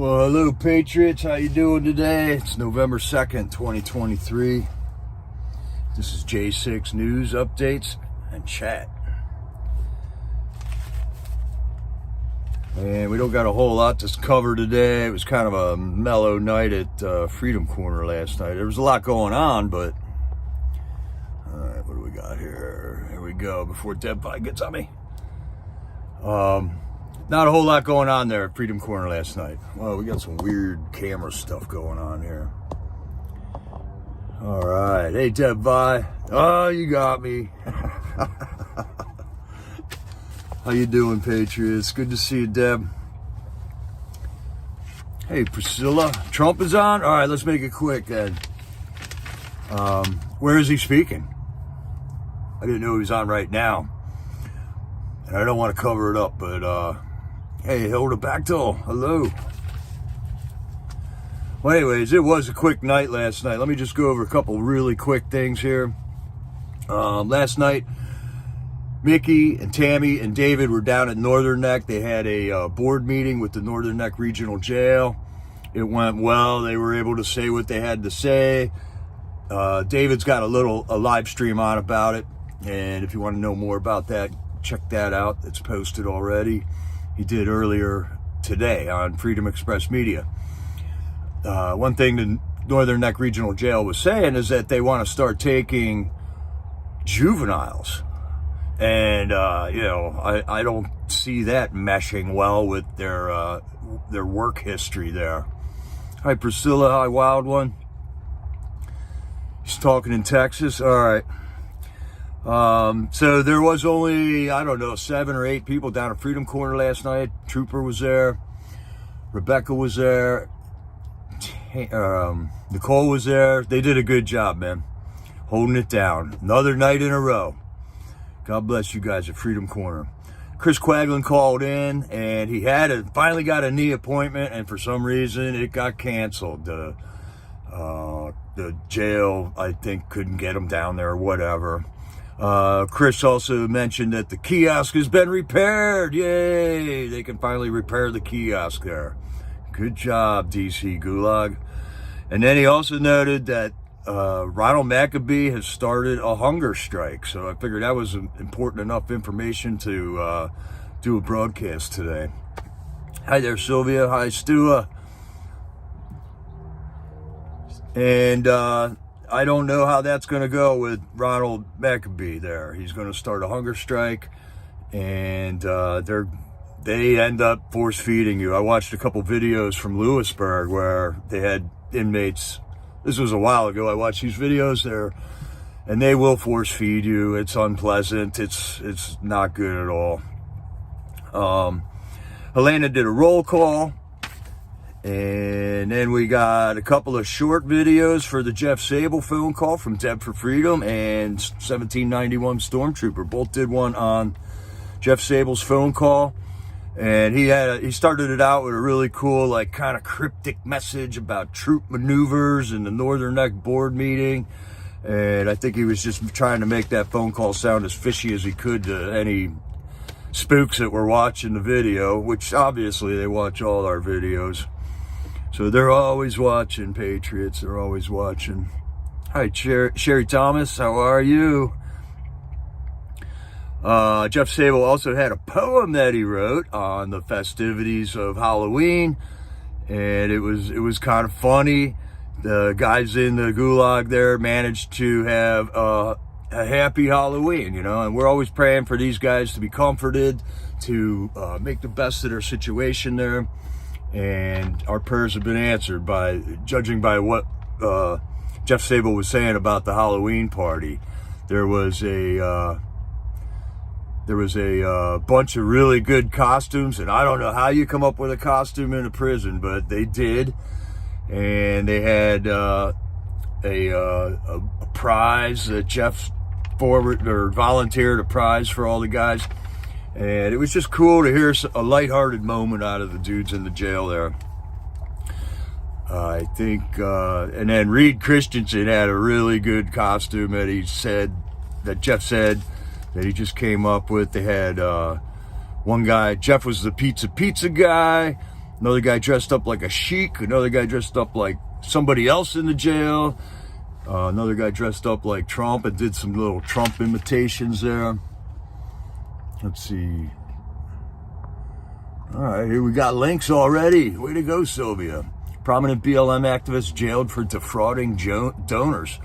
Well, hello, Patriots. How you doing today? It's November 2nd, 2023. This is J6 News Updates and Chat. And we don't got a whole lot to cover today. It was kind of a mellow night at Freedom Corner last night. There was a lot going on, but... Alright, what do we got here? Here we go, before Deadpie gets on me. Not a whole lot going on there at Freedom Corner last night. Well, we got some weird camera stuff going on here. All right. Hey, Deadpie. Oh, you got me. How you doing, Patriots? Good to see you, Deb. Hey, Priscilla. Trump is on? All right, let's make it quick then. Where is he speaking? I didn't know he was on right now. And I don't want to cover it up, but... Hey, Hilda Bachtel, hello. Well, anyways, it was a quick night last night. Let me just go over a couple really quick things here. Last night, Mickey and Tammy and David were down at Northern Neck. They had a board meeting with the Northern Neck Regional Jail. It went well. They were able to say what they had to say. David's got a live stream on about it. And if you want to know more about that, check that out. It's posted already. He did earlier today on Freedom Express Media. One thing the Northern Neck Regional Jail was saying is that they want to start taking juveniles. And, I don't see that meshing well with their work history there. Hi, Priscilla. Hi, Wild One. He's talking in Texas. All right. So there was only, 7 or 8 people down at Freedom Corner last night. Trooper was there. Rebecca was there. Nicole was there. They did a good job, man. Holding it down. Another night in a row. God bless you guys at Freedom Corner. Chris Quaglin called in, and he finally got a knee appointment, and for some reason it got canceled. The jail, I think, couldn't get him down there or whatever. Chris also mentioned that the kiosk has been repaired. Yay! They can finally repair the kiosk there. Good job, DC Gulag. And then he also noted that Ronald McAbee has started a hunger strike. So I figured that was important enough information to do a broadcast today. Hi there, Sylvia. Hi, Stua. And I don't know how that's going to go with Ronald McAbee there. He's going to start a hunger strike, and they end up force feeding you. I watched a couple videos from Lewisburg where they had inmates. This was a while ago. I watched these videos there, and they will force feed you. It's unpleasant. It's not good at all. Helena did a roll call. And then we got a couple of short videos for the Jeff Sable phone call from Deb for Freedom and 1791 Stormtrooper. Both did one on Jeff Sable's phone call. And he started it out with a really cool, kind of cryptic message about troop maneuvers in the Northern Neck board meeting. And I think he was just trying to make that phone call sound as fishy as he could to any spooks that were watching the video, which obviously they watch all our videos. So they're always watching, Patriots. They're always watching. Hi, Sherry Thomas. How are you? Jeff Sable also had a poem that he wrote on the festivities of Halloween, and it was kind of funny. The guys in the gulag there managed to have a happy Halloween, and we're always praying for these guys to be comforted, to make the best of their situation there. And our prayers have been answered judging by what Jeff Sable was saying about the Halloween party. There was a bunch of really good costumes, and I don't know how you come up with a costume in a prison, but they did. And they had a prize that Jeff volunteered a prize for all the guys. And it was just cool to hear a lighthearted moment out of the dudes in the jail there. I think, and then Reed Christensen had a really good costume that Jeff said that he just came up with. They had one guy, Jeff was the pizza guy, Another guy dressed up like a sheik. Another guy dressed up like somebody else in the jail. Another guy dressed up like Trump and did some little Trump imitations there. Let's see. All right, here we got links already. Way to go, Sylvia. Prominent BLM activist jailed for defrauding donors.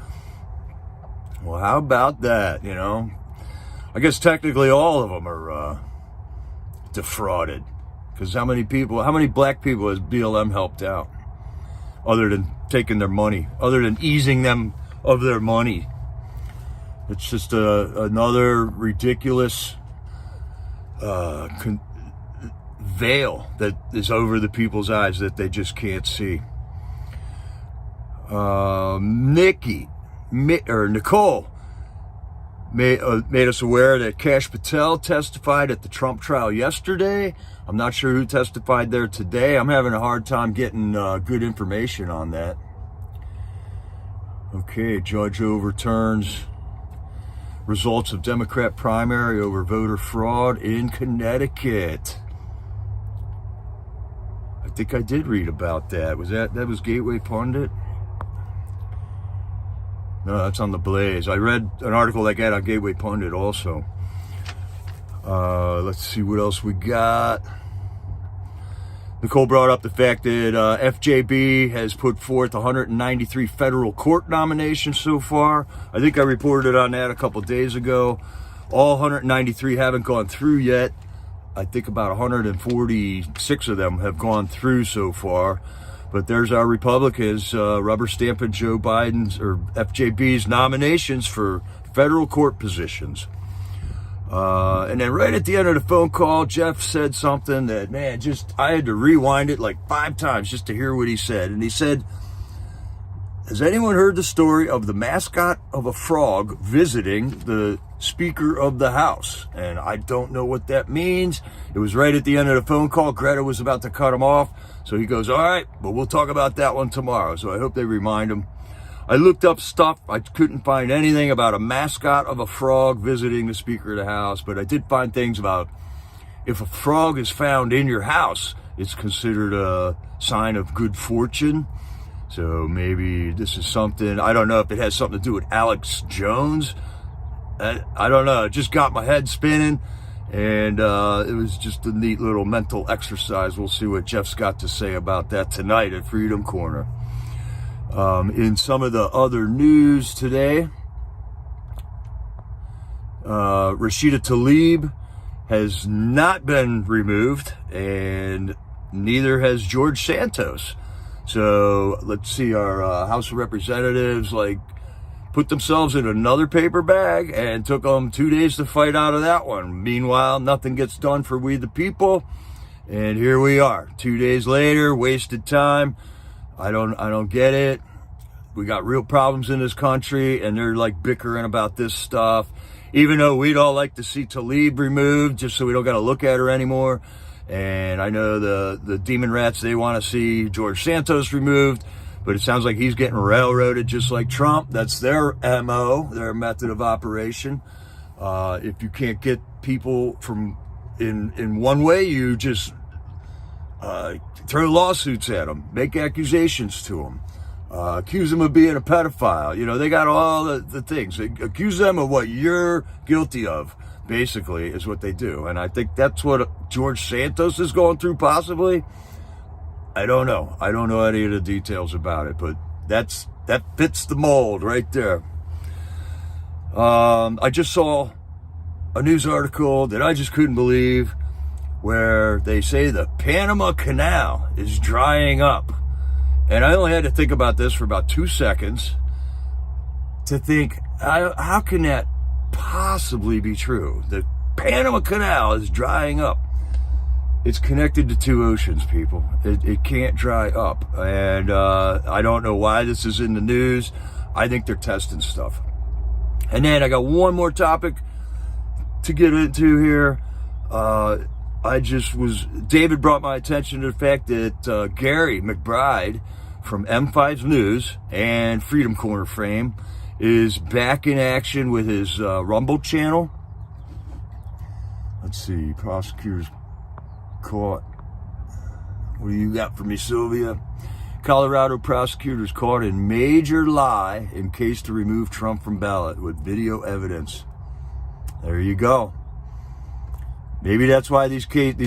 Well, how about that, you know? I guess technically all of them are defrauded. Because how many black people has BLM helped out? Other than taking their money, other than easing them of their money. It's just another ridiculous veil that is over the people's eyes that they just can't see. Nicole made us aware that Kash Patel testified at the Trump trial yesterday. I'm not sure who testified there today. I'm having a hard time getting good information on that. Okay, judge overturns results of Democrat primary over voter fraud in Connecticut. I think I did read about that. That was Gateway Pundit? No, that's on the Blaze. I read an article like that on Gateway Pundit also. Let's see what else we got. Nicole brought up the fact that FJB has put forth 193 federal court nominations so far. I think I reported on that a couple days ago. All 193 haven't gone through yet. I think about 146 of them have gone through so far. But there's our Republicans rubber stamping Joe Biden's or FJB's nominations for federal court positions. And then right at the end of the phone call, Jeff said something that, man, I had to rewind it like 5 times just to hear what he said. And he said, has anyone heard the story of the mascot of a frog visiting the Speaker of the House? And I don't know what that means. It was right at the end of the phone call. Greta was about to cut him off. So he goes, all right, but we'll talk about that one tomorrow. So I hope they remind him. I looked up stuff. I couldn't find anything about a mascot of a frog visiting the Speaker of the House, but I did find things about if a frog is found in your house, it's considered a sign of good fortune. So maybe this is something, I don't know if it has something to do with Alex Jones. I don't know. It just got my head spinning, and it was just a neat little mental exercise. We'll see what Jeff's got to say about that tonight at Freedom Corner. In some of the other news today, Rashida Tlaib has not been removed, and neither has George Santos. So let's see, our House of Representatives put themselves in another paper bag and took them 2 days to fight out of that one. Meanwhile, nothing gets done for we the people, and here we are 2 days later, wasted time. I don't get it. We got real problems in this country, and they're bickering about this stuff. Even though we'd all like to see Tlaib removed, just so we don't got to look at her anymore. And I know the demon rats, they want to see George Santos removed, but it sounds like he's getting railroaded just like Trump. That's their MO, their method of operation. If you can't get people from in one way, you just throw lawsuits at them, make accusations to them, accuse them of being a pedophile. You know, they got all the things. They accuse them of what you're guilty of, basically, is what they do. And I think that's what George Santos is going through, possibly. I don't know. I don't know any of the details about it, but that fits the mold right there. I just saw a news article that I just couldn't believe, where they say the Panama Canal is drying up. And I only had to think about this for about 2 seconds to think, how can that possibly be true? The Panama Canal is drying up. It's connected to 2 oceans, people. It can't dry up. And I don't know why this is in the news. I think they're testing stuff. And then I got one more topic to get into here. David brought my attention to the fact that Gary McBride from M5's News and Freedom Corner fame is back in action with his Rumble channel. Let's see, Prosecutors Caught. What do you got for me, Sylvia? Colorado prosecutors caught in major lie in case to remove Trump from ballot with video evidence. There you go. Maybe that's why these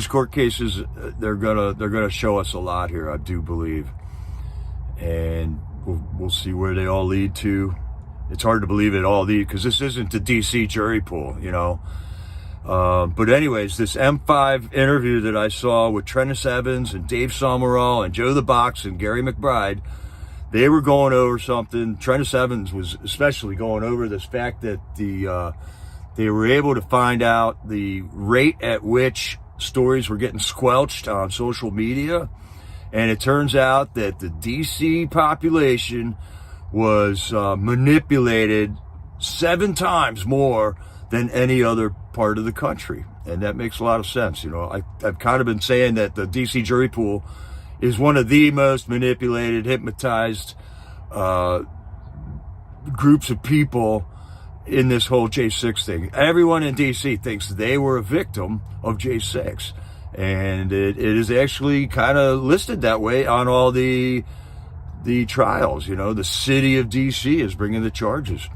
court cases, they're gonna show us a lot here, I do believe, and we'll see where they all lead to. It's hard to believe it all lead, because this isn't the DC jury pool, you know. But anyways, this M5 interview that I saw with Trennis Evans and Dave Summerall and Joe the Box and Gary McBride, they were going over something. Trennis Evans was especially going over this fact that they were able to find out the rate at which stories were getting squelched on social media. And it turns out that the DC population was manipulated 7 times more than any other part of the country. And that makes a lot of sense. You know, I've kind of been saying that the DC jury pool is one of the most manipulated, hypnotized groups of people in this whole J6 thing. Everyone in DC thinks they were a victim of J6. And it is actually kind of listed that way on all the trials. You know, the city of DC is bringing the charges.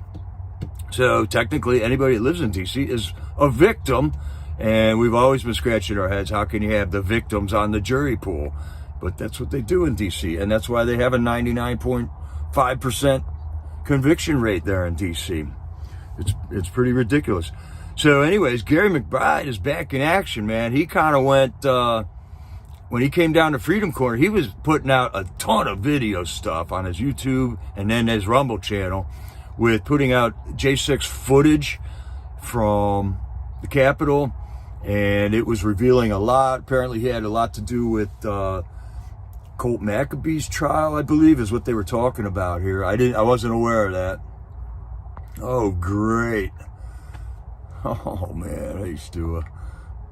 So technically, anybody that lives in DC is a victim, and we've always been scratching our heads, how can you have the victims on the jury pool? But that's what they do in DC, and that's why they have a 99.5% conviction rate there in DC. It's pretty ridiculous. So anyways, Gary McBride is back in action, man. He kind of went, when he came down to Freedom Corner, he was putting out a ton of video stuff on his YouTube and then his Rumble channel, with putting out J6 footage from the Capitol, and it was revealing a lot. Apparently he had a lot to do with Colt McAbee's trial, I believe, is what they were talking about here. I wasn't aware of that. Oh, great. Oh, man. Hey, Stu.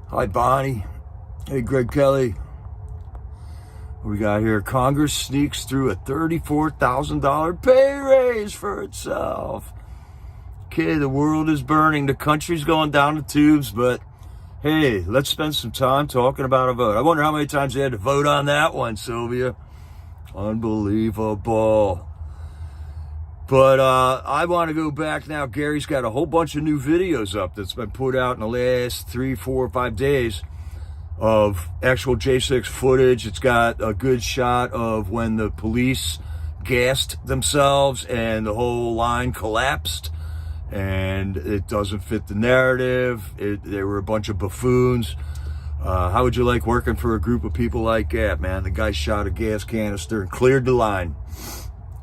Hi, Bonnie. Hey, Greg Kelly. What we got here? Congress sneaks through a $34,000 pay raise for itself. Okay, the world is burning. The country's going down the tubes, but hey, let's spend some time talking about a vote. I wonder how many times they had to vote on that one, Sylvia. Unbelievable. But I want to go back now. Gary's got a whole bunch of new videos up that's been put out in the last 3, 4, 5 days of actual J6 footage. It's got a good shot of when the police gassed themselves and the whole line collapsed, and it doesn't fit the narrative. They were a bunch of buffoons. How would you like working for a group of people like that, man? The guy shot a gas canister and cleared the line.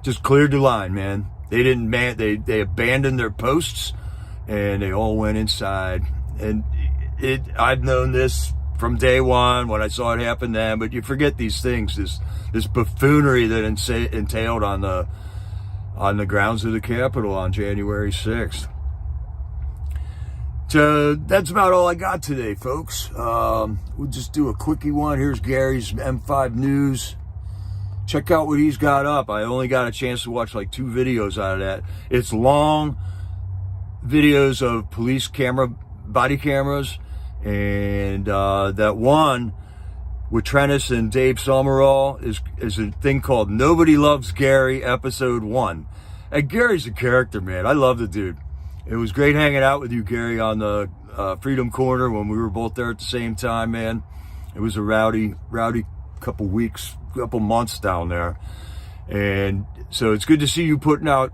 Just cleared the line, man. They didn't they abandoned their posts, and they all went inside. And I've known this from day one when I saw it happen then, but you forget these things, this buffoonery that entailed on the grounds of the Capitol on January 6th. So that's about all I got today, folks. We'll just do a quickie one. Here's Gary's M5 News. Check out what he's got up. I only got a chance to watch like 2 videos out of that. It's long videos of police body cameras, and that one with Trennis and Dave Summerall is a thing called Nobody Loves Gary, Episode 1. And Gary's a character, man. I love the dude. It was great hanging out with you, Gary, on the Freedom Corner when we were both there at the same time, man. It was a rowdy couple months down there. And so it's good to see you putting out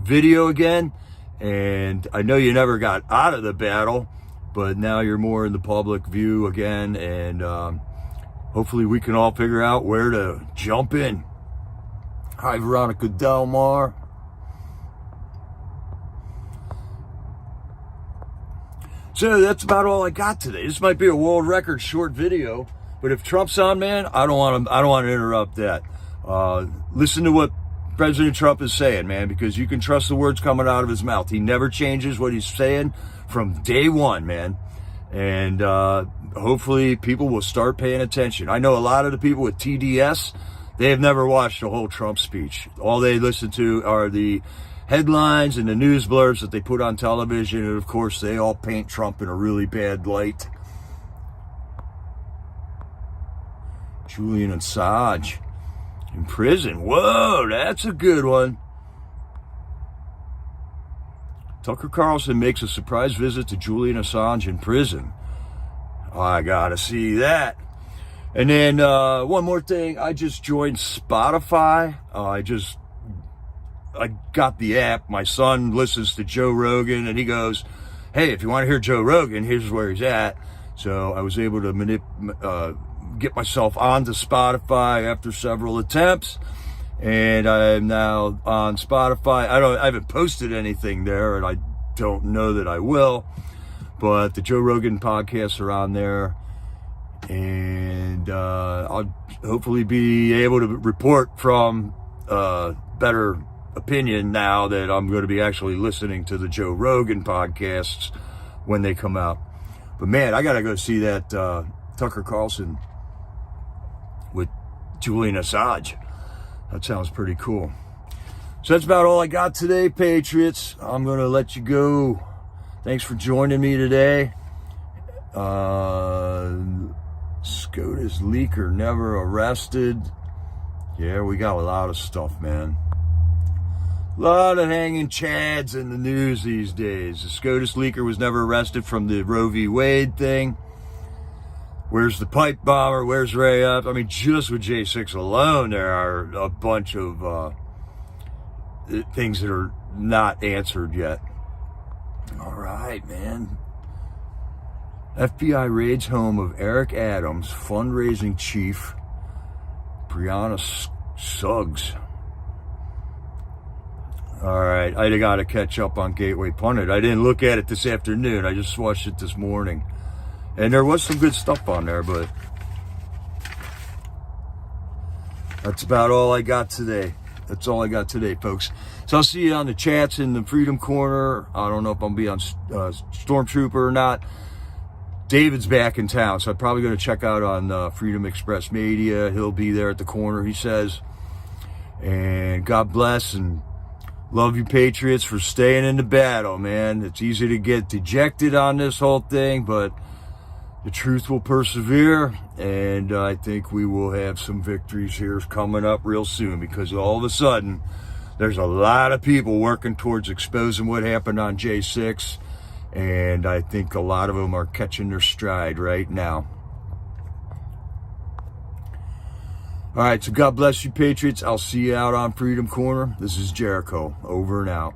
video again. And I know you never got out of the battle, but now you're more in the public view again, and hopefully we can all figure out where to jump in. Hi, Veronica Delmar. So that's about all I got today. This might be a world record short video, but if Trump's on, man, I don't want to interrupt that. Listen to what President Trump is saying, man, because you can trust the words coming out of his mouth. He never changes what he's saying from day one, man. And hopefully people will start paying attention. I know a lot of the people with TDS, they have never watched a whole Trump speech. All they listen to are the headlines and the news blurbs that they put on television. And of course, they all paint Trump in a really bad light. Julian Assange in prison. Whoa, that's a good one. Tucker Carlson makes a surprise visit to Julian Assange in prison. I gotta see that. And then one more thing, I just joined Spotify. I got the app. My son listens to Joe Rogan, and he goes, hey, if you want to hear Joe Rogan, here's where he's at. So I was able to get myself onto Spotify after several attempts, and I'm now on Spotify. I haven't posted anything there, and I don't know that I will, but the Joe Rogan podcasts are on there, and I'll hopefully be able to report from better opinion now that I'm going to be actually listening to the Joe Rogan podcasts when they come out. But man, I gotta go see that Tucker Carlson with Julian Assange. That sounds pretty cool. So that's about all I got today, Patriots. I'm gonna let you go. Thanks for joining me today. SCOTUS leaker never arrested. Yeah, we got a lot of stuff, man. A lot of hanging chads in the news these days. The SCOTUS leaker was never arrested from the Roe v. Wade thing. Where's the pipe bomber? Where's Ray Up? I mean, just with J6 alone, there are a bunch of things that are not answered yet. All right, man. FBI raids home of Eric Adams, fundraising chief, Brianna Suggs. All right, I got to catch up on Gateway Pundit. I didn't look at it this afternoon. I just watched it this morning. And there was some good stuff on there, but that's about all I got today. That's all I got today, folks. So I'll see you on the chats in the Freedom Corner. I don't know if I'm going to be on Stormtrooper or not. David's back in town, so I'm probably going to check out on Freedom Express Media. He'll be there at the corner, he says. And God bless, and love you, Patriots, for staying in the battle, man. It's easy to get dejected on this whole thing, but the truth will persevere, and I think we will have some victories here coming up real soon, because all of a sudden, there's a lot of people working towards exposing what happened on J6, and I think a lot of them are catching their stride right now. All right, so God bless you, Patriots. I'll see you out on Freedom Corner. This is Jericho, over and out.